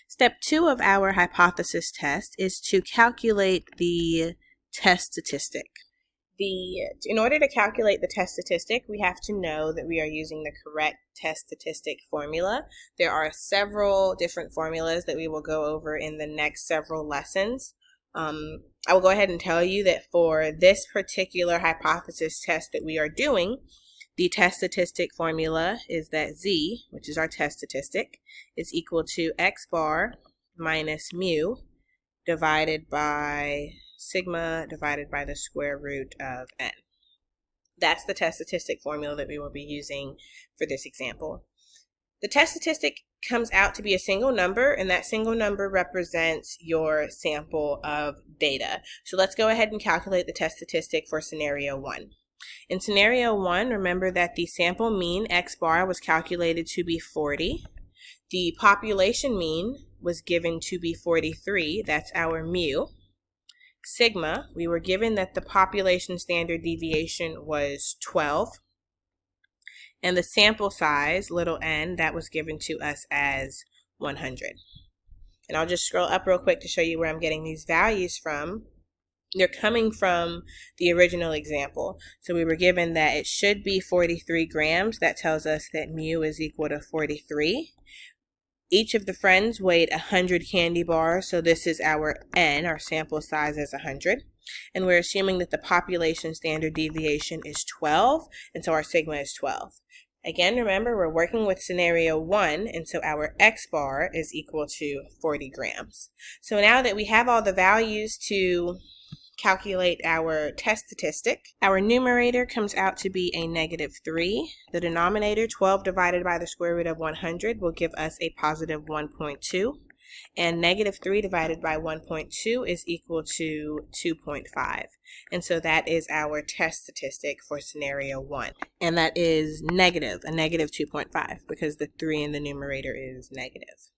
Step 2 of our hypothesis test is to calculate the test statistic. In order to calculate the test statistic, we have to know that we are using the correct test statistic formula. There are several different formulas that we will go over in the next several lessons. I will go ahead and tell you that for this particular hypothesis test that we are doing, the test statistic formula is that Z, which is our test statistic, is equal to X bar minus mu divided by sigma divided by the square root of n. That's the test statistic formula that we will be using for this example. The test statistic comes out to be a single number, and that single number represents your sample of data. So let's go ahead and calculate the test statistic for scenario 1. In scenario 1, remember that the sample mean X bar was calculated to be 40. The population mean was given to be 43. That's our mu. Sigma, we were given that the population standard deviation was 12. And the sample size, little n, that was given to us as 100. And I'll just scroll up real quick to show you where I'm getting these values from. They're coming from the original example. So we were given that it should be 43 grams. That tells us that mu is equal to 43. Each of the friends weighed 100 candy bars, so this is our n, our sample size is 100. And we're assuming that the population standard deviation is 12, and so our sigma is 12. Again, remember, we're working with scenario 1, and so our X bar is equal to 40 grams. So now that we have all the values to calculate our test statistic, our numerator comes out to be a -3. The denominator, 12 divided by the square root of 100, will give us a positive 1.2. And -3 divided by 1.2 is equal to 2.5. And so that is our test statistic for scenario 1. And that is negative, a -2.5, because the 3 in the numerator is negative.